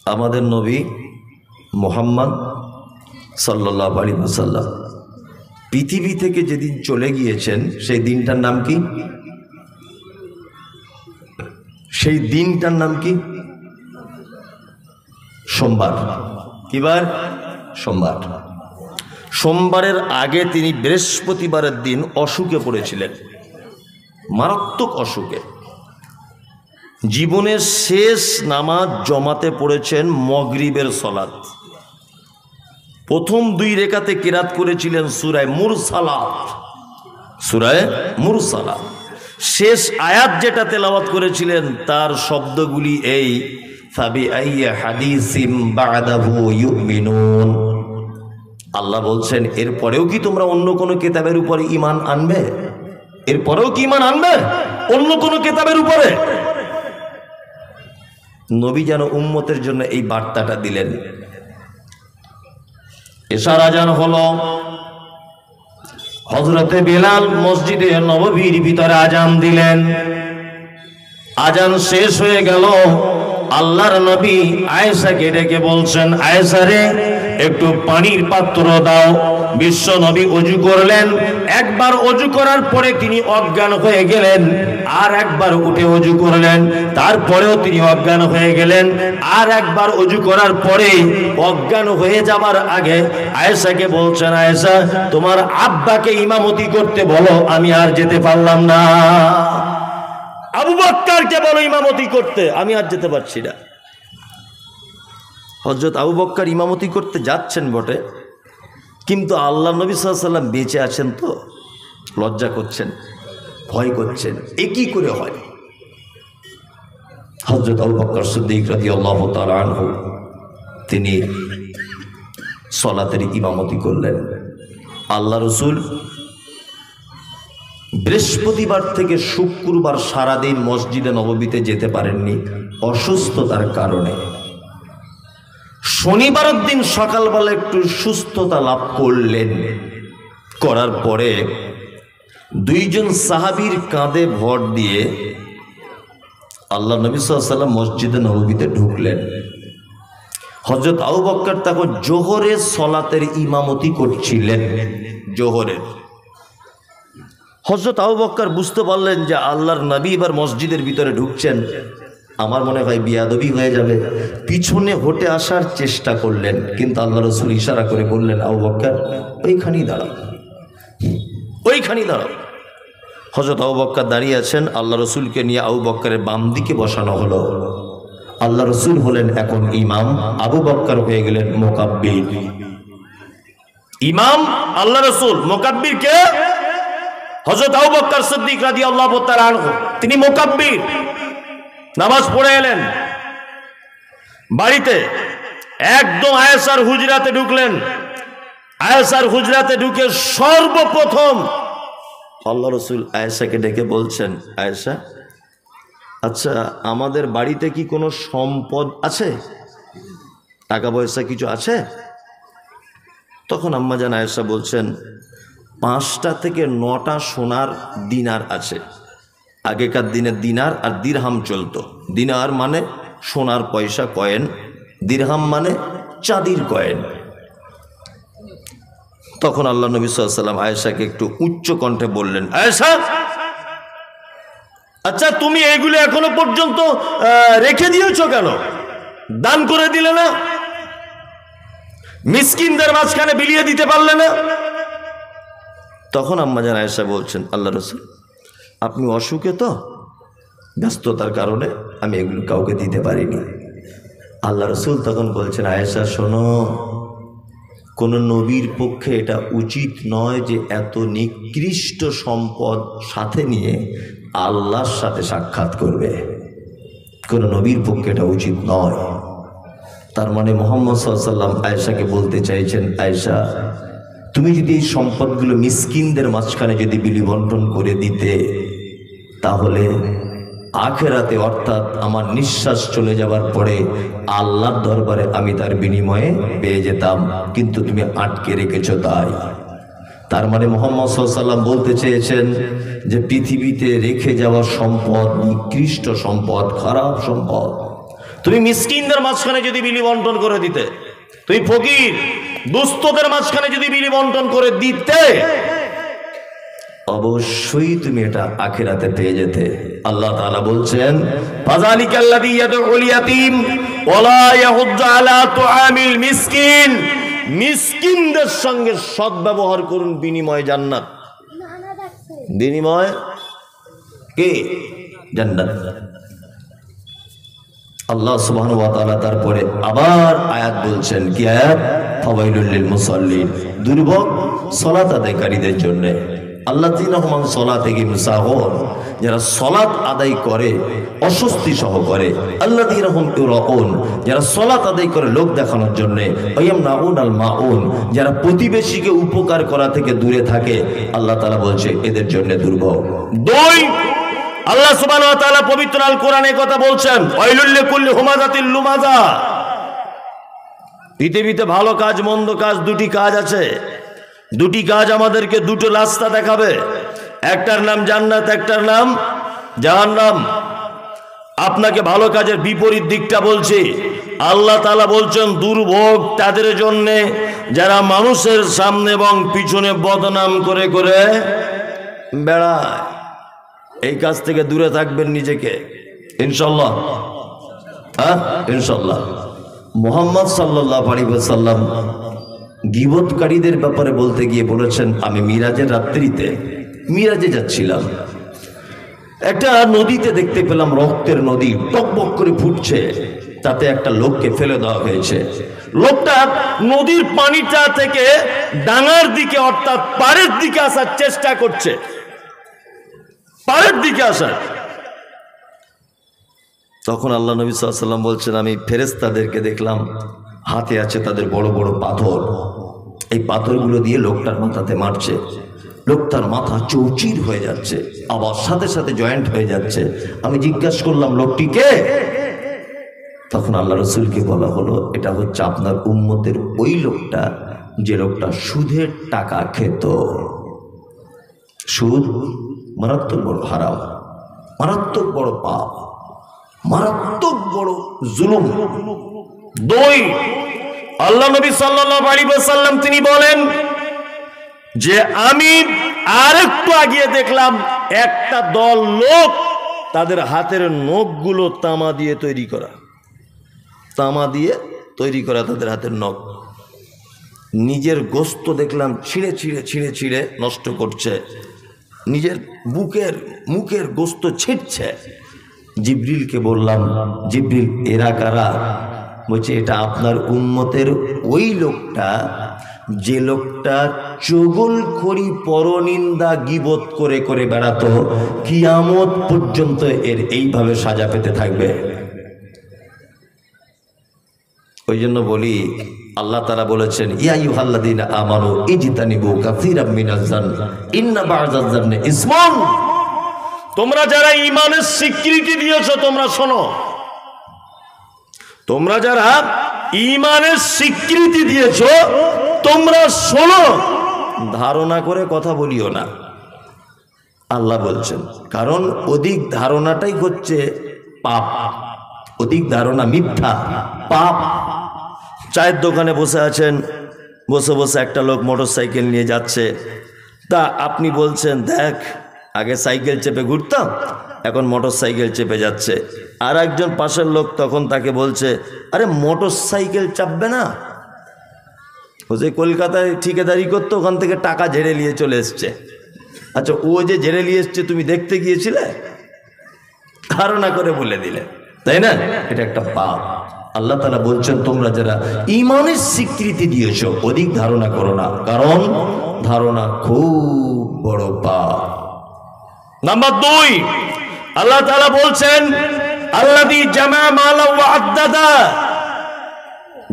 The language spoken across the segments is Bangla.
আমাদের নবী মুহাম্মদ সাল্লাল্লাহু আলাইহি ওয়াসাল্লাম পৃথিবী থেকে যেদিন চলে গিয়েছেন সেই দিনটার নাম কি? সেই দিনটার নাম কি? সোমবার। কিবার? সোমবার। সোমবারের আগে তিনি বৃহস্পতিবারের দিন অসুখে পড়েছিলেন, মারাত্মক অসুখে। জীবনের শেষ নামাজ জমাতে পড়েছেন মাগরিবের সালাত। প্রথম 2 রেকাতে কিরাত করেছিলেন সূরা মুরসালাত, সূরা মুরসালাত। শেষ আয়াত যেটা তেলাওয়াত করেছিলেন তার শব্দগুলি এই, ফাবিআইয়ি হাদিসিম বা'দাহু ইউমিনুন। আল্লাহ বলছেন এরপরেও কি তোমরা অন্য কোনো কিতাবের উপরে ঈমান আনবে? এরপরেও কি ঈমান আনবে অন্য কোনো কিতাবের উপরে? নবী যেন উম্মতের জন্য এই বার্তাটা দিলেন। এশার আজান হলো, হযরতে বিলাল মসজিদে নববীর ভিতরে আজান দিলেন। আজান শেষ হয়ে গেল, আল্লাহর নবী আয়েশাকে ডেকে বলছেন, আয়েশা রে একটু পানির পাত্র দাও। বিশ্ব নবী ওযু করলেন। একবার ওযু করার পরে তিনি অজ্ঞান হয়ে গেলেন, আর একবার উঠে ওযু করলেন, তারপরেও তিনি অজ্ঞান হয়ে গেলেন। আর একবার ওযু করার পরে অজ্ঞান হয়ে যাবার আগে আয়েশাকে বলছেন, আয়েশা তোমার আব্বাকে ইমামতি করতে বলো, আমি আর যেতে পারলাম না। আবু বকরকে বলো ইমামতি করতে, আমি আর যেতে পারছি না। হযরত আবু বকর ইমামতি করতে যাচ্ছেন বটে, কিন্তু আল্লাহ নবী সাল্লাল্লাহু আলাইহি ওয়াসাল্লাম বেঁচে আছেন তো লজ্জা করছেন, ভয় করছেন, এ কি করে হয়। হযরত আবু বকর সিদ্দিক রাদিয়াল্লাহু তাআলা আনহু তিনি সালাতের ইমামতি করলেন। আল্লাহ রাসূল বৃহস্পতিবার থেকে শুক্রবার সারাদিন মসজিদে নববীতে যেতে পারেননি অসুস্থতার কারণে। শনিবারের দিন সকালবেলা একটু সুস্থতা লাভ করলেন। করার পরে 2 জন সাহাবীর কাঁধে ভর দিয়ে আল্লাহ নবী সাল্লাল্লাহু আলাইহি ওয়াসাল্লাম মসজিদে নববীতে ঢুকলেন। হযরত আবু বকর তখন জোহরের সালাতের ইমামতি করছিলেন। জোহরের হযরত আবু বকর বুঝতে পারলেন যে আল্লাহর নবী এবার মসজিদের ভিতরে ঢুকছেন, আমার মনে হয় বিয়াদবি হয়ে যাবে। পিছনে হটে আসার চেষ্টা করলেন, কিন্তু আল্লাহ রাসূল ইশারা করে বললেন, আবু বকর ওইখানেই দাঁড়াও, ওইখানেই দাঁড়াও। হযরত আবু বকর দাঁড়িয়ে আছেন, আল্লাহ রাসূলকে নিয়ে আবু বকরের বাম দিকে বসানো হলো। আল্লাহ রাসূল হলেন এখন ইমাম, আবু বকর হয়ে গেলেন মুকাব্বির। ইমাম আল্লাহ রাসূল, মুকাব্বির কে? হযরত আবু বকর সিদ্দিক রাদিয়াল্লাহু তাআলা আনহু, তিনি মুকাব্বির। নামাজ পড়ে এলেন, বাড়িতে একদম আয়েশার হুজরাতে ঢুকলেন। আয়েশার হুজরাতে ঢুকে সর্বপ্রথম আল্লাহ রাসূল আয়েশাকে ডেকে বলছেন, আয়েশা আচ্ছা আমাদের বাড়িতে কি কোনো সম্পদ আছে, টাকা পয়সা কিছু আছে? তখন আম্মা জান আয়েশা বলছেন, 5টা থেকে 9টা সোনার দিনার আছে। আগেকার দিনে দিনার আর দিরহাম চলতো। দিনার মানে সোনার পয়সা কয়েন, দিরহাম মানে চাঁদির কয়েন। তখন আল্লাহ নবী সাল্লাল্লাহু আলাইহি ওয়াসাল্লাম আয়েশাকে একটু উচ্চ কণ্ঠে বললেন, আয়েশা আচ্ছা তুমি এগুলো এখনো পর্যন্ত রেখে দিয়েছো কেন? দান করে দিলে না? মিসকিনদের মাঝখানে বিলিয়ে দিতে পারলে না? তখন আম্মা জান আয়েশা বলছেন, আল্লাহ রাসূল আপনি অসুখে তো, ব্যস্ততার কারণে আমি এগুলো কাউকে দিতে পারিনি। আল্লাহ রাসূল তখন বলছেন, আয়েশা শোনো, কোন নবীর পক্ষে এটা উচিত নয় যে এত নিকৃষ্ট সম্পদ সাথে নিয়ে আল্লাহর সাথে সাক্ষাৎ করবে। কোন নবীর পক্ষে এটা উচিত নয়। তার মানে মুহাম্মদ সাল্লাল্লাহু আলাইহি ওয়াসাল্লাম আয়েশাকে বলতে চাইছেন, আয়েশা তুমি যদি এই সম্পদগুলো মিসকিনদের মাঝখানে যদি বিলি বন্টন করে দিতে, তাহলে আখেরাতে অর্থাৎ আমার নিঃশ্বাস চলে যাবার পরে আল্লাহর দরবারে আমি তার বিনিময়ে পেয়ে যেতাম, কিন্তু তুমি আটকে রেখেছো। তার মানে মুহাম্মদ সাল্লাল্লাহু আলাইহি ওয়াসাল্লাম বলতে চেয়েছেন যে পৃথিবীতে রেখে যাওয়া সম্পদ নিকৃষ্ট সম্পদ, খারাপ সম্পদ। তুমি মিসকিনদের মাঝখানে যদি বিলি বন্টন করে দিতে, তুমি ফকির দুস্থদের মাঝখানে যদি বিলি বন্টন করে দিতে, অবশ্যই তুমি এটা আখিরাতে পেয়ে যেতে। আল্লাহ তাআলা বলছেন ফাযালিকাল্লাযী ইয়াদউল ইয়াতীম ওয়ালা ইয়াহুজ্জু আলা তুআমিল মিসকিন, মিসকিনদের সঙ্গে সদ্ব্যবহার করুন, বিনিময় জান্নাত। বিনিময় কি? জান্নাত। আল্লাহ সুবহানাহু ওয়া তাআলা তারপরে আবার আয়াত বলছেন, কি আয়াত? ফাওয়াইলুল লিল মুসাল্লিন, দুর্ভোগ সালাত আদায়কারীদের জন্য। আল্লাযীনা হুম আন সালাতিহিম সাহুন, যারা সালাত আদায় করে অস্বস্তি সহ করে। আল্লাযীনা হুম ইউরাউন, যারা সালাত আদায় করে লোক দেখানোর জন্য। ওয়ায়ামনাউন আল মাউন, যারা প্রতিবেশীকে উপকার করা থেকে দূরে থাকে। আল্লাহ তাআলা বলছে এদের জন্য দুর্ভোগ। দুই, আল্লাহ সুবহানাহু ওয়া তাআলা পবিত্র আল কোরআনে কথা বলছেন, ওয়াইলুল লিকুল্লি হুমাযাতিল লুমাযা। পৃথিবীতে ভালো কাজ মন্দ কাজ দুটি কাজ আছে, দুটি কাজ আমাদেরকে দুটো রাস্তা দেখাবে, একটার নাম জান্নাত, একটার নাম জাহান্নাম। আপনাকে ভালো কাজের বিপরীত দিকটা বলছি। আল্লাহ তাআলা বলছেন দুর্ভোগ তাদের জন্য যারা মানুষের সামনে এবং পিছনে বদনাম করে করে বেড়ায়। এই কাজ থেকে দূরে থাকবেন নিজেকে, ইনশাআল্লাহ। ইনশাআল্লাহ। মুহাম্মদ সাল্লাল্লাহু আলাইহি ওয়াসাল্লাম গীবতকারীদের ব্যাপারে বলতে গিয়ে বলেছেন, আমি মিরাজের রাত্রিতে মিরাজে যাচ্ছিলাম, একটা নদীতে দেখতে পেলাম রক্তের নদী টকবক করে ফুটছে, তাতে একটা লোককে ফেলে দেওয়া হয়েছে। লোকটা নদীর পানিটা থেকে ডাঙার দিকে অর্থাৎ পাড়ের দিকে আসার চেষ্টা করছে, পাড়ের দিকে আসার। তখন আল্লাহ নবী সাল্লাল্লাহু আলাইহি ওয়াসাল্লাম বলছেন, আমি ফেরেশতাদেরকে দেখলাম হাতে আছে তাদের বড় বড় পাথর, এই পাথরগুলো দিয়ে লোকটার মাথাতে মারছে। লোকটার মাথা চৌচির হয়ে যাচ্ছে, আবার সাথে সাথে জয়েন্ট হয়ে যাচ্ছে। আমি জিজ্ঞাসা করলাম লোকটিকে, তখন আল্লাহ রাসূলকে বলা হলো এটা হচ্ছে আপনার উম্মতের ওই লোকটা যে লোকটা সুদের টাকা খেত। সুদ মারাত্মক বড় হারাম, মারাত্মক বড় পাপ, মারাত্মক বড় জুলুম। দুই, আল্লাহ নবী সাল্লাল্লাহু আলাইহি ওয়াসাল্লাম তিনি বলেন যে আমি আরেকটু আগিয়ে দেখলাম একটা দল লোক তাদের হাতের নখগুলো তামা দিয়ে তৈরি করা, তামা দিয়ে তৈরি করা তাদের হাতের নখ। নিজের গোস্ত দেখলাম ছিঁড়ে ছিঁড়ে ছিঁড়ে ছিঁড়ে নষ্ট করছে, নিজের মুখের গোস্ত ছিঁড়ছে। জিবরিলকে বললাম, জিবরিল এরা কারা? বলছে এটা আপনার উম্মতের ওই লোকটা যে লোকটা চগলখড়ি পরনিন্দা গীবত করে করে বেড়াতো, কিয়ামত পর্যন্ত এর এইভাবে সাজা পেতে থাকবে। ওই জন্য বলি আল্লাহ তাআলা বলেছেন, ইয়া আইয়ুহাল্লাযীনা আমানু ইজতানিবু কাসীরাম মিনাজ জান্নি ইন্না বা'দাজ জান্নি ইসমুন। তোমরা যারা ঈমানের স্বীকৃতি দিয়েছো তোমরা শোনো, তোমরা যারা ঈমানের স্বীকৃতি দিয়েছো তোমরা শোনো, ধারণা করে কথা বলিও না, আল্লাহ বলছেন। কারণ অধিক ধারণাটাই হচ্ছে পাপ, অধিক ধারণা মিথ্যা পাপ। চায়ের দোকানে বসে আছেন, বসে বসে একটা লোক মোটরসাইকেল নিয়ে যাচ্ছে, তা আপনি বলছেন দেখ আগে সাইকেল চেপে ঘুরতাম এখন মোটরসাইকেল চেপে যাচ্ছে। আর একজন পাশের লোক তখন তাকে বলছে আরে মোটরসাইকেল চাপবে না, ও যে কলকাতায় ঠিকাদারি করতো ওখান থেকে টাকা ঝেড়ে নিয়ে চলে এসছে। আচ্ছা ও যে ঝেড়ে নিয়ে এসছে তুমি দেখতে গিয়েছিলে, ধারণা করে বলে দিলে, তাই না? এটা একটা পাপ। আল্লাহ তাআলা বলছেন তোমরা যারা ঈমানের স্বীকৃতি দিয়েছো অধিক ধারণা করো না, কারণ ধারণা খুব বড় পাপ। নাম্বার দুই, আল্লাহ তাআলা বলছেন আল্লাযী জামা মালা ওয়া আদ্দাদা,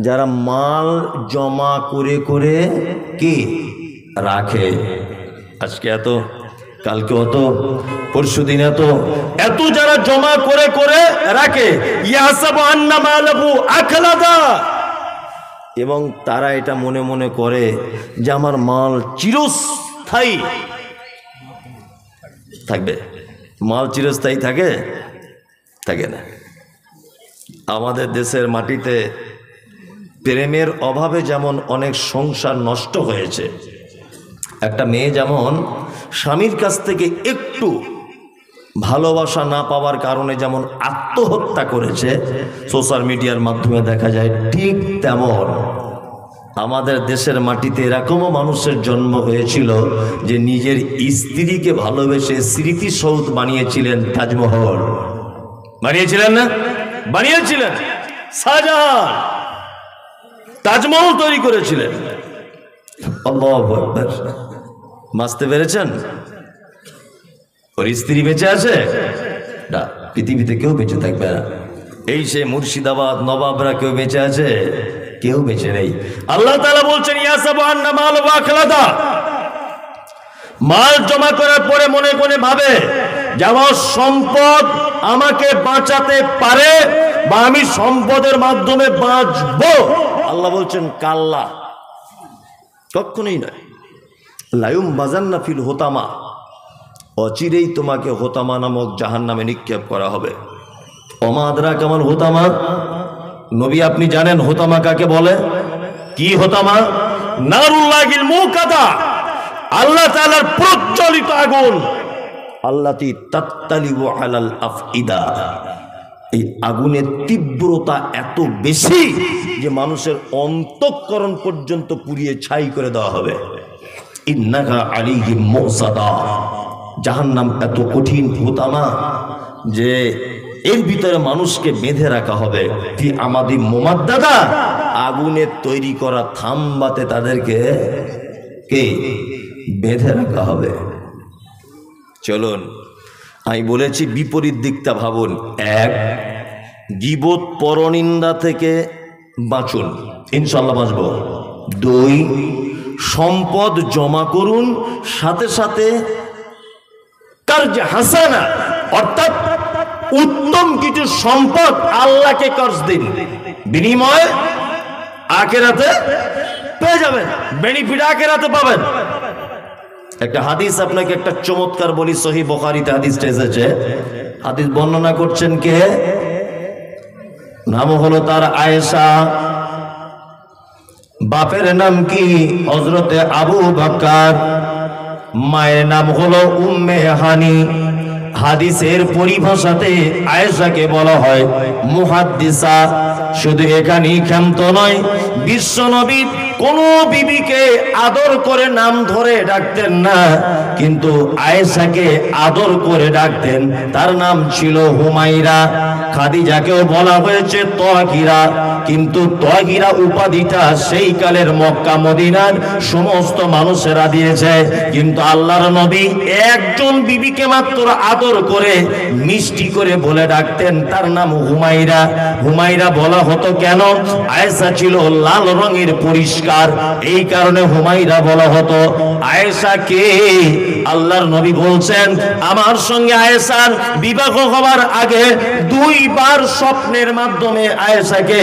যারা মাল জমা করে করে কি রাখে। আজকে এত, কালকে অত, পরশু দিন এত, এত যারা জমা করে করে রাখে, ইয়াহসাবু আন্না মালাহু আখলাদা, এবং তারা এটা মনে মনে করে যে আমার মাল চিরস্থায়ী থাকবে। মাল চিরস্থায়ী থাকে? থাকে না। আমাদের দেশের মাটিতে প্রেমের অভাবে যেমন অনেক সংসার নষ্ট হয়েছে, একটা মেয়ে যেমন স্বামীর কাছ থেকে একটু ভালোবাসা না পাওয়ার কারণে যেমন আত্মহত্যা করেছে, সোশ্যাল মিডিয়ার মাধ্যমে দেখা যায়, ঠিক তেমন আমাদের দেশের মাটিতে এরকমও মানুষের জন্ম হয়েছিল যে নিজের স্ত্রীকে ভালোবেসে স্মৃতিসৌধ বানিয়েছিলেন, তাজমহল বানিয়েছিলেন না? বানিয়েছিলেন। শাহজাহান তাজমহল তৈরি করেছিলেন। আল্লাহু আকবার। বুঝতে পেরেছেন? ওর স্ত্রী বেঁচে আছে না? পৃথিবীতে কেউ বেঁচে থাকবে না। এই সে মুর্শিদাবাদ নবাবরা কেউ বেঁচে আছে? কেউ বেঁচে নেই। আল্লাহ তাআলা বলছেন, ইয়াসাবু আন্না মাল ওয়াখলাদা, মাল জমা করার পরে মনে মনে ভাবে যে আমার সম্পদ আমাকে বাঁচাতে পারে বা আমি সম্পদের মাধ্যমে বাঁচবো। আল্লাহ বলছেন কাল্লা, কখনোই নয়। লায়ুম বাজান্না ফিল হোতামা, অচিরেই তোমাকে হোতামা নামক জাহান্নামে নিক্ষেপ করা হবে। ওমা আদরাকা মাল হোতামা, নবী আপনি জানেন হোতামা কাকে বলে? কি হোতামা? নারুল্লাহিল মুকাদা, আল্লাহ তাআলার প্রজ্বলিত আগুন। আল্লাতি তাত্তালিউ আলাল আফইদা, এই আগুনের তীব্রতা এত বেশি যে মানুষের অন্তঃকরণ পর্যন্ত পুড়িয়ে ছাই করে দেওয়া হবে। ইন্নাকা আলাইহিম মুসাদা, জাহান্নাম এত কঠিন হোতামা যে এর ভিতরে মানুষকে বেঁধে রাখা হবে। কি আমাদি মুমাদ্দাদা, আগুনের তৈরি করা থাম্বাতে তাদেরকে কে বেঁধে রাখা হবে। চলুন, আমি বলেছি বিপরীত দিকটা ভাবুন। এক, গীবত পরনিন্দা থেকে বাঁচুন, ইনশাল্লাহ বাঁচব। দুই, সম্পদ জমা করুন, সাথে সাথে কার্জ হাসানা, অর্থাৎ উত্তম কিছু সম্পদ আল্লাহকে কর্জ দিন, বিনিময়ে আখিরাতে পেয়ে যাবেন, বেনিফিট আখিরাতে পাবেন। একটা হাদিস আপনাকে একটা চমৎকার বলি, সহিহ বুখারীতে হাদিসটা এসেছে। হাদিস বর্ণনা করছেন কে? নাম হলো তার আয়েশা, বাপের নাম কি? হযরতে আবু বকর, মায়ের নাম হলো উম্মে হানি। হাদিসের পরিভাষাতে আয়েশাকে বলা হয় মুহাদ্দিসা। শুধু এখানেই ক্ষান্ত নয়, বিশ্বনবী কোন বিবিকে আদর করে নাম ধরে ডাকতেন না, কিন্তু আয়েশাকে আদর করে ডাকতেন। তার নাম ছিল হুমাইরা। খাদিজাকেও বলা হয়েছে তাহিরা, কিন্তু তাহিরা উপাধিটা সেই কালের মক্কা মদিনার সমস্ত মানুষেরা দিয়েছে, কিন্তু আল্লাহর নবী একজন বিবিকে মাত্র আদর করে মিষ্টি করে বলে ডাকতেন, তার নাম হুমাইরা। হুমাইরা বলা হতো কেন? আয়েশা ছিল লাল রঙের পরিষ্কার, এই কারণে হুমাইরা বলা হতো। আয়েশা কে? আল্লাহর নবী বলছেন, আমার সঙ্গে আয়েশার বিবাহ হওয়ার আগে দুইবার স্বপ্নের মাধ্যমে আয়েশাকে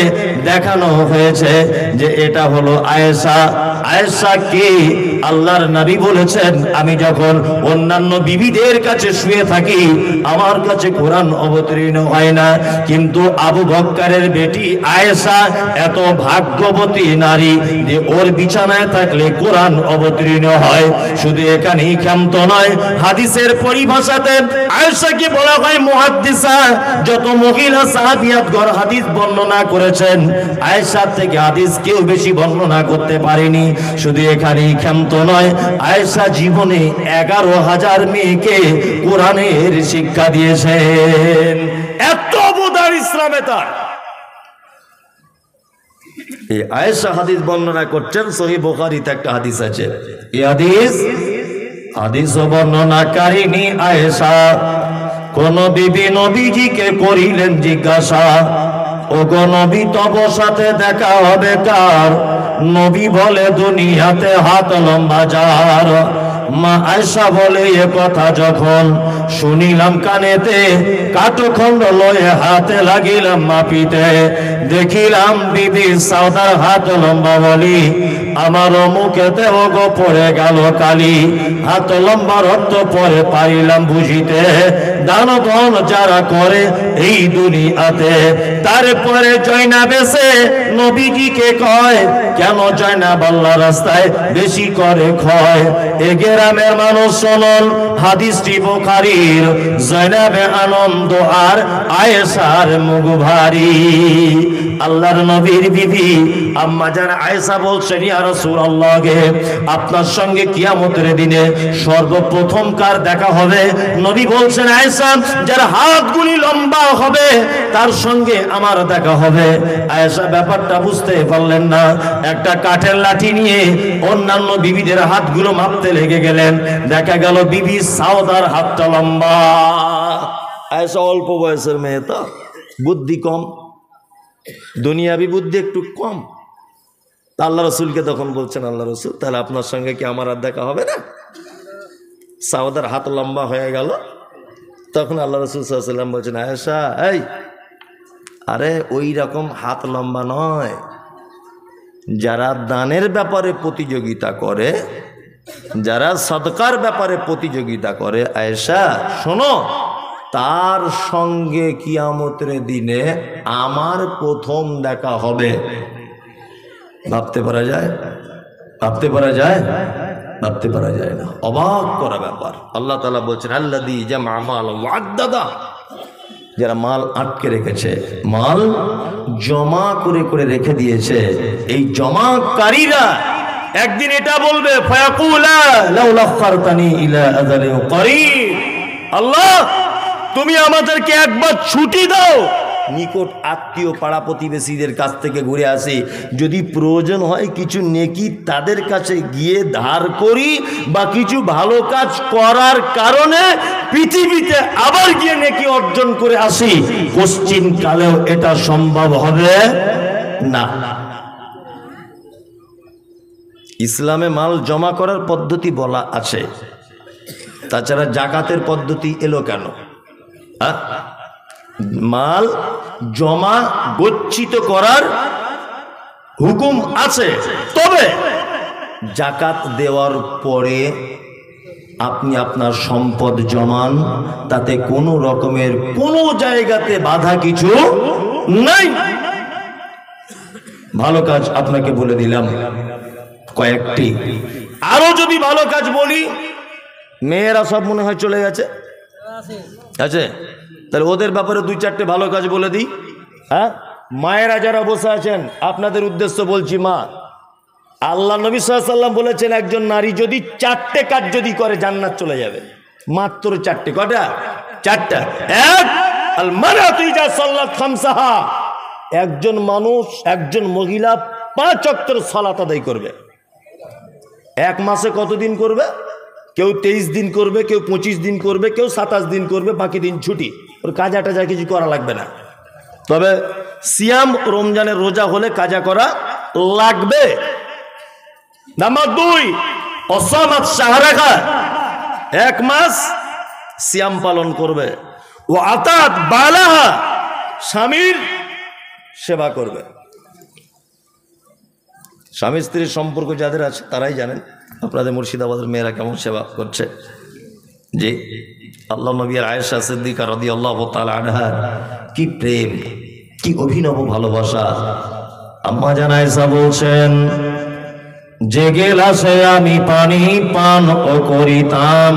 দেখানো হয়েছে যে এটা হলো আয়েশা। আয়েশা কে? আল্লাহর নবী বলেছেন, আমি যখন অন্যান্য বিবিদের কাছে শুয়ে থাকি আমার কাছে কোরআন অবতীর্ণ হয় না, কিন্তু আবু বকরের বেটি আয়েশা এত ভাগ্যবতী নারী যে ওর বিছানায় থাকলে কোরআন অবতীর্ণ হয়। শুধু এখানেই ক্ষান্ত নয়, হাদিসের পরিভাষাতে আয়েশাকে বলা হয় মুহাদ্দিসা। যত মহিলা সাহাবিয়াতগণ হাদিস বর্ণনা করেছেন, আয়েশার থেকে হাদিস কেউ বেশি বর্ণনা করতে পারেনি। শুধু এখানেই ক্ষান্ত নয়, আয়েশা জীবনে 11,000 মেয়েকে কোরআনের শিক্ষা দিয়েছেন। এত অবদান ইসলামে তার। এই আয়েশা হাদিস বর্ণনা করছেন, সহিহ বুখারীতে একটা হাদিস আছে। এই হাদিস বর্ণনাকারিনী আয়েশা। কোন বিবি নবীজিকে করিলেন জিজ্ঞাসা, ওগো নবী তব সাথে দেখা হবে কার? নবী বলে দুনিয়াতে হাত লম্বা যার। মা আয়েশা বলে এ কথা যখন শুনিলাম কানেতে, কাঠখণ্ড লয়ে হাতে লাগিলাম মাপিতে। দেখিলাম বিবি সাউদার হাত লম্বা বলি, আমার মুখেতে ওগো পড়ে গেল কালি, হাত লম্বা রক্ত পরে পাইলাম বুঝিতে, দান ধন যারা করে এই দুনিয়াতে। তারপরে জয়নাব এসে নবীজিকে কয়, কেন জয়নাব আল্লাহর রাস্তায় বেশি করে ক্ষয়? এ গ্রামের মানুষ শুনুন হাদিসটি বুখারীর। জয়নাবে আনন্দ আর আয়েশার মুখ ভারী। আল্লাহর নবীর বিবি আম্মা জান আয়েশা বলছেন, ইয়া রাসূলুল্লাহ, আপনার সঙ্গে কিয়ামতের দিনে সর্বপ্রথম কার দেখা হবে? নবী বলছেন, আয়েশা, যার হাতগুলি লম্বা হবে তার সঙ্গে আমার দেখা হবে। আয়েশা ব্যাপারটা বুঝতে পারলেন না, একটা কাঠের লাঠি নিয়ে অন্যান্য বিবিদের হাতগুলো মাপতে লেগে গেলেন। দেখা গেল বিবি সাউদার হাতটা লম্বা। আয়েশা অল্প বয়সের মেয়ে, তো বুদ্ধি কম, দুনিয়াবি বুদ্ধি একটু কম। আল্লাহ রসুলকে তখন বলছেন, আল্লাহ রসুল, তাহলে আপনার সঙ্গে কি আমার আর দেখা হবে না? সাউদার হাত লম্বা হয়ে গেল। তখন আল্লাহ রসুল সাল্লাল্লাহু আলাইহি ওয়াসাল্লাম বলছেন, আয়েশা, এই আরে ওই রকম হাত লম্বা নয়, যারা দানের ব্যাপারে প্রতিযোগিতা করে, যারা সদকার ব্যাপারে প্রতিযোগিতা করে, আয়েশা শোনো, তার সঙ্গে কিয়ামতের দিনে আমার প্রথম দেখা হবে। ভাবতে পারা যায়? ভাবতে পারা যায়? ভাবতে পারা যায় না। অবাক করা ব্যাপার। আল্লাহ তাআলা বলছেন, আল্লাযী জামা মাল ওয়া'আদ্দাদা, যারা মাল আটকে রেখেছে, মাল জমা করে করে রেখে দিয়েছে, এই জমাকারীরা একদিন এটা বলবে, ফায়াকুলা লাউলা আখখারতানি ইলা আযালিন করিব, আল্লাহ তুমি আমাদেরকে একবার ছুটি দাও, নিকট আত্মীয় পাড়া প্রতিবেশীদের কাছ থেকে ঘুরে আসি, যদি প্রয়োজন হয় কিছু নেকি তাদের কাছে গিয়ে ধার করি, বা কিছু ভালো কাজ করার কারণে পৃথিবীতে আবার গিয়ে নেকি অর্জন করে আসি। কোশ্চিন কালেও এটা সম্ভব হবে না। ইসলামে মাল জমা করার পদ্ধতি বলা আছে, তাছাড়া জাকাতের পদ্ধতি এলো কেন? মাল জমা গচ্ছিত করার হুকুম আছে, তবে জাকাত দেওয়ার পরে আপনি আপনার সম্পদ জমান, তাতে কোনো রকমের কোনো জায়গাতে বাধা কিছু নাই। ভালো কাজ আপনাকে বলে দিলাম কয়েকটি, আরো যদি ভালো কাজ বলি, মেয়েরা সব মনে হয় চলে গেছে, আছে, তাহলে ওদের ব্যাপারে দুই চারটে ভালো কাজ বলে দিই। হ্যাঁ, মায়েরা যারা বসে আছেন, আপনাদের উদ্দেশ্য বলছি, মা, আল্লাহ নবী সাল্লাল্লাহু আলাইহি ওয়াসাল্লাম বলেছেন, একজন নারী যদি চারটে কাজ যদি করে জান্নাত চলে যাবে। মাত্র চারটে। কটা? চারটা। এক, আল মারাতু ইজা সাল্লাত খামসাহা, একজন মানুষ, একজন মহিলা 5 ওয়াক্ত সালাত আদায় করবে। এক মাসে কতদিন করবে? কেউ 23 দিন করবে, কেউ 25 দিন করবে, কেউ 27 দিন করবে, বাকি দিন ছুটি। ওর কাজা টাজা কিছু করা লাগবে না। তবে সিয়াম, রমজানের রোজা হলে কাজা করা লাগবে। নাম্বার 2, অসামাত শাহরাখা, 1 মাস সিয়াম পালন করবে। ও আতাত বালাহা, স্বামীর সেবা করবে। স্বামী স্ত্রীর সম্পর্ক যাদের আছে তারাই জানেন আপনাদের মুর্শিদাবাদের মেয়েরা কেমন সেবা করছে। জি, আল্লাহ নবী আর আয়েশা সিদ্দিকা রাদিয়াল্লাহু তাআলা আনহা, কি প্রেম, কি অভিনব ভালোবাসা। আম্মা জান আয়েশা বলছেন, যে গেলাসে আমি পানি পান করিতাম,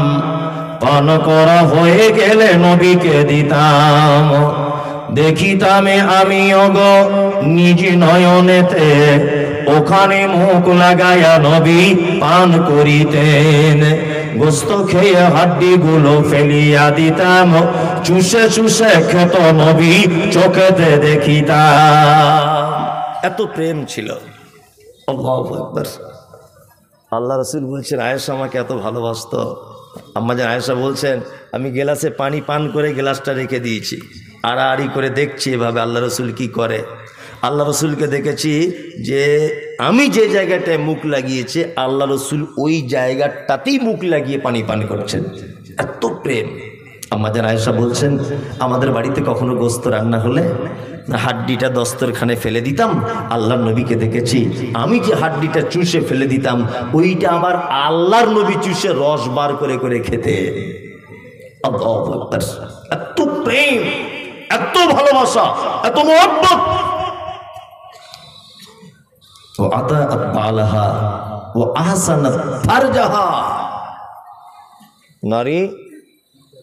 পান করা হয়ে গেলে নবীকে দিতাম। দেখিতাম আমি ওগো নিজ নয়নেতে, ওখানে মুখ লাগায়া নবী পান করিতেন। গোস্ত খেয়ে হাড্ডি গুলো ফেলিয়া দিতাম, চুষে চুষে খেত নবী চোখেতে দেখিতাম। এত প্রেম ছিল। আল্লাহু আকবার। আল্লাহ রাসূল বলছেন, আয়েশা আমাকে এত ভালোবাসত। আম্মা জান আয়েশা বলছেন, আমি গেলাসে পানি পান করে গ্লাসটা রেখে দিয়েছি, আড়াআড়ি করে দেখছি এভাবে আল্লাহ রাসূল কি করে। আল্লাহ রসুলকে দেখেছি যে আমি যে জায়গাটায় মুখ লাগিয়েছে, আল্লাহ রসুল ওই জায়গাটাতেই মুখ লাগিয়ে পানি পান করছেন। এত প্রেম। আম্মা জান আয়েশা বলছেন, আমাদের বাড়িতে কখনো গোস্ত রান্না হলে হাড্ডিটা দস্তরখানে ফেলে দিতাম, আল্লাহর নবীকে দেখেছি আমি যে হাড্ডিটা চুষে ফেলে দিতাম ওইটা আবার আল্লাহর নবী চুষে রস বার করে করে খেতে। আল্লাহু আকবার। এত প্রেম, এত ভালোবাসা, এত মহব্বত। ও আতাআত বালাহা ও আহসানাত ফারজাহা। নারী,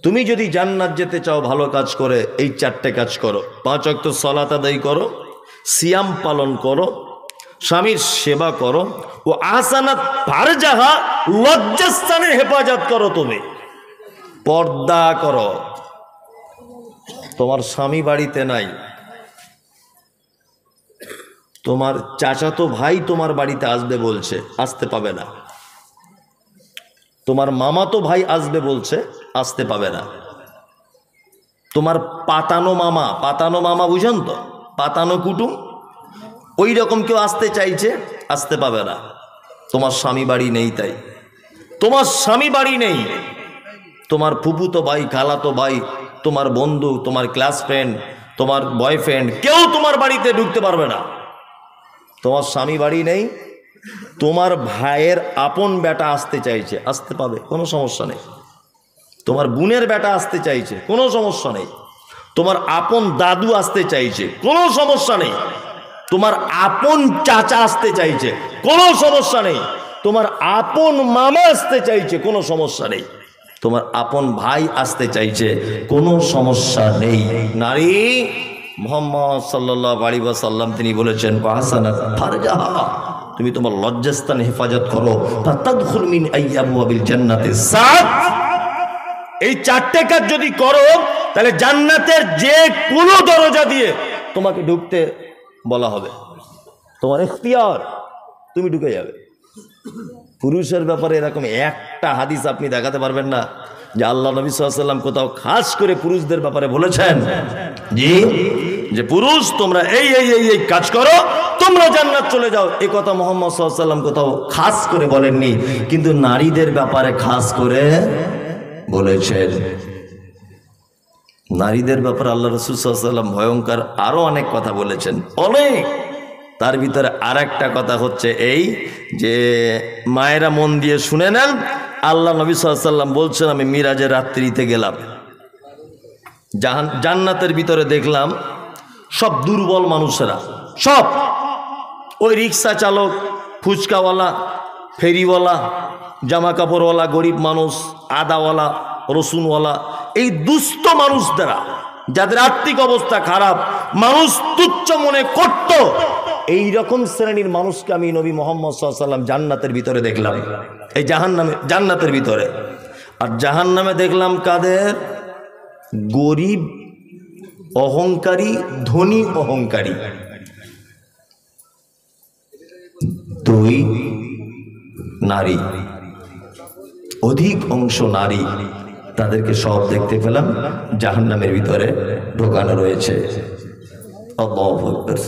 তুমি যদি জান্নাত যেতে চাও ভালো কাজ করে এই 4টে কাজ করো। 5 ওয়াক্ত সালাত আদায় করো, সিয়াম পালন করো, স্বামীর সেবা করো, ও আহসানাত ফারজাহা, লজ্জাস্থানের হেফাজত করো, তুমি পর্দা করো। তোমার স্বামী বাড়িতে নাই, তোমার চাচাতো ভাই তোমার বাড়িতে আসবে বলছে, আসতে পাবে না। তোমার মামাতো ভাই আসবে বলছে, আসতে পাবে না। তোমার পাতানো মামা বুঝেন তো, পাতানো কুটুম, ওই রকম কেউ আসতে চাইছে, আসতে পাবে না। তোমার স্বামী বাড়ি নেই, তাই তোমার স্বামী বাড়ি নেই। তোমার ফুফুতো ভাই, খালাতো ভাই, তোমার বন্ধু, তোমার ক্লাস ফ্রেন্ড, তোমার বয়ফ্রেন্ড, কেউ তোমার বাড়িতে ঢুকতে পারবে না। তোমার স্বামী বাড়ি নেই, তোমার ভাইয়ের আপন বেটা আসতে চাইছে, আসতে পাবে, কোনো সমস্যা নেই। তোমার বোনের বেটা আসতে চাইছে, কোনো সমস্যা নেই। তোমার আপন দাদু আসতে চাইছে, কোনো সমস্যা নেই। তোমার আপন চাচা আসতে চাইছে, কোনো সমস্যা নেই। তোমার আপন মামা আসতে চাইছে, কোনো সমস্যা নেই। তোমার আপন ভাই আসতে চাইছে, কোনো সমস্যা নেই। নারী, মুহাম্মদ সাল্লাল্লাহু আলাইহি ওয়াসাল্লাম তিনি বলেছেন, আহসানাত ফারজাহা, তুমি তোমার লজ্জাস্থান হেফাজত করো। ফাতাদখুল মিন আইয়াবওয়াবিল জান্নাতি সাত। এই 4টে কাজ যদি করো তাহলে জান্নাতের যে কোনো দরজা দিয়ে তোমাকে ঢুকতে বলা হবে, তোমার ইখতিয়ার, তুমি ঢুকে যাবে। পুরুষের ব্যাপারে এরকম একটা হাদিস আপনি দেখাতে পারবেন না যে আল্লাহ নবী সাল্লাল্লাহু আলাইহি ওয়াসাল্লাম কোথাও খাস করে পুরুষদের ব্যাপারে বলেছেন জি যে পুরুষ তোমরা এই এই এই এই কাজ করো, তোমরা জান্নাত চলে যাও। এই কথা মুহাম্মদ সাল্লাল্লাহু আলাইহি ওয়াসাল্লাম কোথাও খাস করে বলেননি, কিন্তু নারীদের ব্যাপারে খাস করে বলেছেন। নারীদের ব্যাপারে আল্লাহ রাসূল সাল্লাল্লাহু আলাইহি ওয়াসাল্লাম ভয়ঙ্কর আরো অনেক কথা বলেছেন, অনেক। তার ভিতরে আর একটা কথা হচ্ছে এই যে মায়েরা মন দিয়ে শুনে নেন, আল্লাহ নবী সাল্লাল্লাহু আলাইহি ওয়াসাল্লাম বলছেন, আমি মিরাজের রাত্রিতে গেলাম, জান্নাতের ভিতরে দেখলাম সব দুর্বল মানুষেরা, সব ওই রিক্সা চালক, ফুচকাওয়ালা, ফেরিওয়ালা, জামা কাপড়ওয়ালা, গরিব মানুষ, আদাওয়ালা, রসুনওয়ালা, এই দুস্থ মানুষদেরা যাদের আর্থিক অবস্থা খারাপ, মানুষ তুচ্ছ মনে করত, এই রকম শ্রেণীর মানুষকে আমি নবী মুহাম্মদ সাল্লাল্লাহু আলাইহি ওয়াসাল্লাম জান্নাতের ভিতরে দেখলাম, এই জাহান্নামে, জান্নাতের ভিতরে। আর জাহান্নামে দেখলাম কাদের? গরিব অহংকারী, ধনী অহংকারী, দুই নারী, অধিক অংশ নারী, তাদেরকে সব দেখতে পেলাম জাহান্নামের ভিতরে ঢোকানো রয়েছে। আল্লাহু আকবার।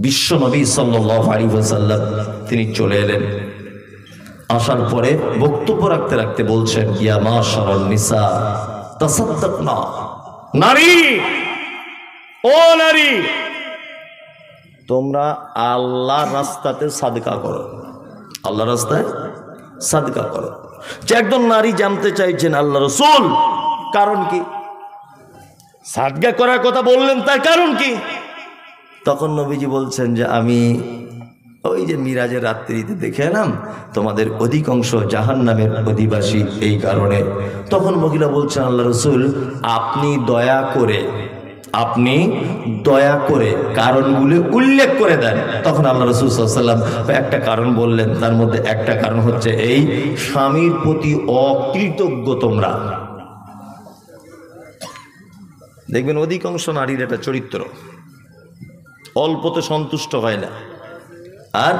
বিশ্ব নবী সাল্লাল্লাহু আলাইহি ওয়াসাল্লাম তিনি চলে এলেন, আসার পরে বক্তব্য রাখতে রাখতে বলছেন, ইয়া মাশারান নিসা তাসাদ্দাকনা, নারী, ও নারী, তোমরা আল্লাহর রাস্তাতে সাদকা করো, আল্লাহর রাস্তায় সাদকা করো। যে একজন নারী জানতে চাইছেন আল্লাহ রাসূল কারণ কি, সাদকা করার কথা বললেন, তার কারণ কি? তখন নবীজি বলছেন যে আমি ওই যে মিরাজের রাত্রিতে দেখে এলাম তোমাদের অধিকাংশ জাহান্নামের অধিবাসী, এই কারণে। তখন মহিলা বলছেন, আল্লাহ রাসূল আপনি দয়া করে কারণগুলো উল্লেখ করে দেন। তখন আল্লাহ রাসূল সাল্লাল্লাহু আলাইহি ওয়াসাল্লাম একটা কারণ বললেন, তার মধ্যে একটা কারণ হচ্ছে এই, স্বামীর প্রতি অকৃতজ্ঞ তোমরা। দেখবেন অধিকাংশ নারীর এটা চরিত্র, অল্পতে সন্তুষ্ট হয় না। আর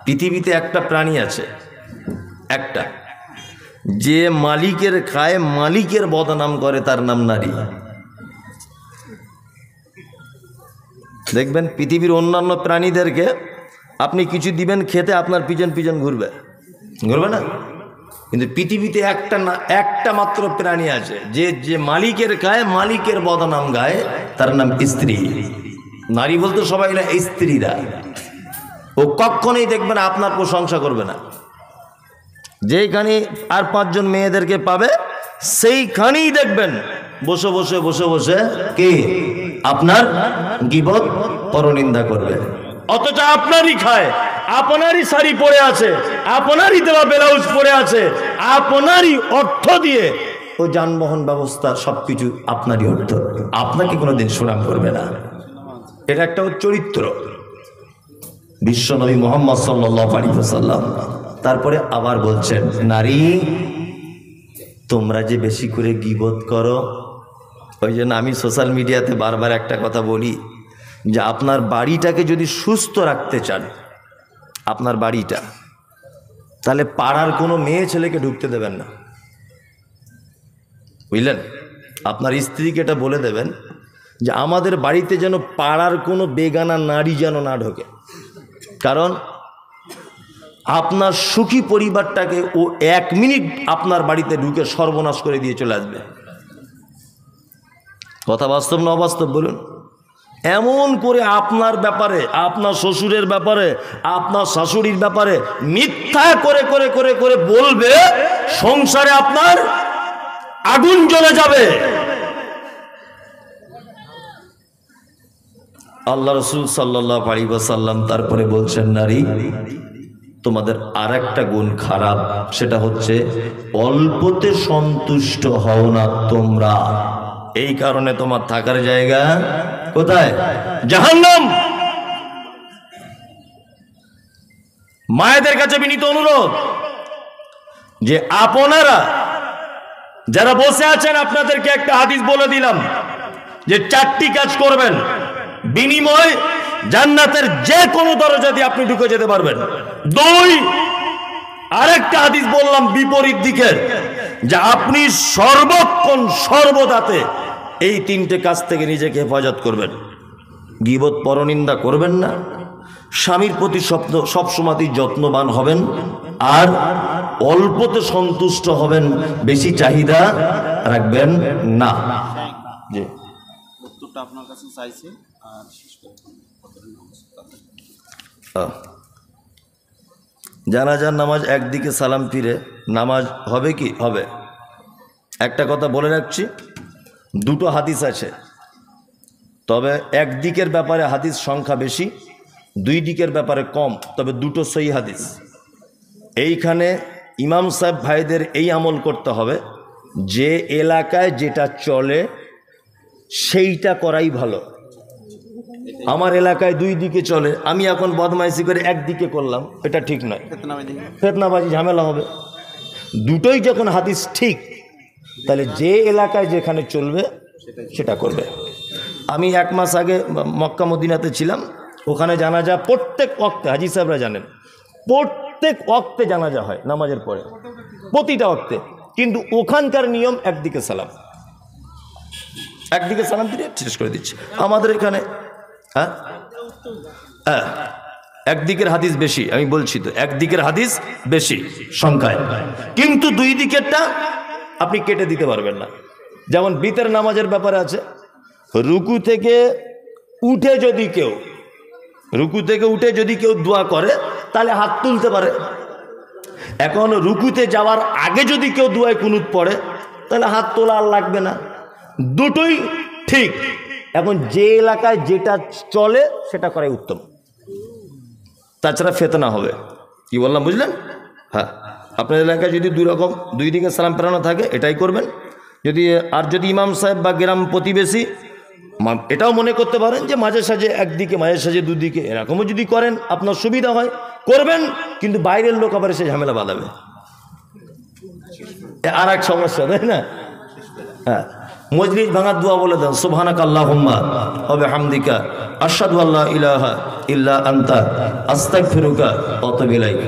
পৃথিবীতে একটা প্রাণী আছে, একটা, যে মালিকের খায়, মালিকের বদনাম করে, তার নাম নারী। দেখবেন পৃথিবীর অন্যান্য প্রাণীদেরকে আপনি কিছু দিবেন খেতে, আপনার পিছন পিছন ঘুরবে না, কিন্তু পৃথিবীতে একটা মাত্র প্রাণী আছে যে মালিকের গায়ে মালিকের বদনাম গায়ে, তার নাম স্ত্রী। নারী বলতে সবাই না, স্ত্রীরা। ও কখনোই দেখবেন আপনার প্রশংসা করবে না। যেইখানে আর 5 জন মেয়েদেরকে পাবে সেইখানেই দেখবেন বসে বসে বসে বসে কে আপনার গীবত পরনিন্দা করবে। অথচ আপনারই খায়, আপনারই শাড়ি পরে আছে, আপনারই দেওয়া ব্লাউজ পরে আছে, আপনারই অর্থ দিয়ে ও যানবাহন ব্যবস্থা সবকিছু আপনারই অর্থ, আপনাকে কোনোদিন সুনাম করবে না। এটা একটা চরিত্র বিশ্বনবী মুহাম্মদ সাল্লাল্লাহু আলাইহি ওয়াসাল্লাম। তারপরে আবার বলছেন, নারী তোমরা যে বেশি করে গীবত করো, ওই জন্য আমি সোশ্যাল মিডিয়াতে বারবার একটা কথা বলি যে আপনার বাড়িটাকে যদি সুস্থ রাখতে চান, আপনার বাড়িটা, তাহলে পাড়ার কোনো মেয়ে ছেলেকে ঢুকতে দেবেন না, বুঝলেন? আপনার স্ত্রীকে এটা বলে দেবেন যে আমাদের বাড়িতে যেন পাড়ার কোনো বেগানা নারী যেন না ঢোকে, কারণ আপনার সুখী পরিবারটাকে ও 1 মিনিট আপনার বাড়িতে ঢুকে সর্বনাশ করে দিয়ে চলে আসবে। কথা বাস্তব না অবাস্তব বলুন? এমন করে আপনার ব্যাপারে, আপনার শ্বশুরের ব্যাপারে, আপনার শাশুড়ির ব্যাপারে মিথ্যা করে করে করে করে বলবে, সংসারে আপনার আগুন জ্বলে যাবে। আল্লাহ রাসূল সাল্লাল্লাহু আলাইহি ওয়াসাল্লাম তারপরে বলছেন, নারী তোমাদের আরেকটা গুণ খারাপ, সেটা হচ্ছে অল্পতে সন্তুষ্ট হও না তোমরা। এই কারণে তোমার থাকার জায়গা কোথায়? জাহান্নাম। মায়েদের কাছে বিনীত অনুরোধ যে আপনারা যারা বসে আছেন, আপনাদেরকে একটা হাদিস বলে দিলাম যে 4টি কাজ করবেন, বিনিময় জান্নাতের যে কোনো দরজা দিয়ে আপনি ঢুকে যেতে পারবেন। 2, আরেকটা হাদিস বললাম বিপরীত দিকের, যে আপনি সর্বক্ষণ সর্বদাতে এই 3টে কাজ থেকে নিজেকে হেফাজত করবেন। গীবত পরনিন্দা করবেন না, স্বামীর প্রতি সবসময়ই যত্নবান হবেন, আর অল্পতে সন্তুষ্ট হবেন, বেশি চাহিদা রাখবেন না। জি, উত্তরটা আপনার কাছে চাইছি। আর জানাজার নামাজ একদিকে সালাম ফিরে নামাজ হবে কি? হবে। একটা কথা বলে রাখছি, 2টো হাদিস আছে, তবে একদিকের ব্যাপারে হাদিস সংখ্যা বেশি, 2 দিকের ব্যাপারে কম, তবে 2টো সহি হাদিস। এইখানে ইমাম সাহেব ভাইদের এই আমল করতে হবে, যে এলাকায় যেটা চলে সেইটা করাই ভালো। আমার এলাকায় 2 দিকে চলে, আমি এখন বদমাইশি করে একদিকে করলাম, এটা ঠিক নয়, ফিতনাবাজি ঝামেলা হবে। 2টোই যখন হাদিস ঠিক, তাহলে যে এলাকায় যেখানে চলবে সেটা করবে। আমি 1 মাস আগে মক্কা মদিনাতে ছিলাম, ওখানে জানাজা প্রত্যেক ওয়াক্তে, হাজি সাহেবরা জানেন, প্রত্যেক ওয়াক্তে জানাজা হয় নামাজের পরে, প্রতিটা ওয়াক্তে। কিন্তু ওখানকার নিয়ম একদিকে সালাম, একদিকে সালাম দিয়ে শেষ করে দিচ্ছে। আমাদের এখানে একদিকের হাদিস বেশি, আমি বলছি তো, একদিকের হাদিস বেশি সংখ্যায়, কিন্তু 2 দিকেরটা আপনি কেটে দিতে পারবেন না। যেমন বিতের নামাজের ব্যাপারে আছে, রুকু থেকে উঠে যদি কেউ দোয়া করে তাহলে হাত তুলতে পারে। এখন রুকুতে যাওয়ার আগে যদি কেউ দোয়ায় কুনুত পড়ে তাহলে হাত তোলা আর লাগবে না। 2টোই ঠিক। এখন যে এলাকায় যেটা চলে সেটা করাই উত্তম, তাছাড়া ফিতনা হবে। কি বললাম বুঝলেন? হ্যাঁ, আপনার এলাকায় যদি 2 দিকে সালাম ফেরানো থাকে এটাই করবেন। যদি ইমাম সাহেব বা গ্রাম প্রতিবেশী এটাও মনে করতে পারেন যে মাঝে সাঝে একদিকে, মাঝে সাঝে 2 দিকে, এরকমও যদি করেন আপনার সুবিধা হয় করবেন, কিন্তু বাইরের লোক আবার এসে ঝামেলা বাঁধাবে, আর এক সমস্যা, তাই না? হ্যাঁ, মজলিস ভাঙার দোয়া বলে দেন, সুবহানাকা আল্লাহুম্মা ওয়া বিহামদিকা আশহাদু আল্লা ইলাহা ইল্লা আনতা আস্তাগফিরুকা ওয়া আতুবু ইলাইক।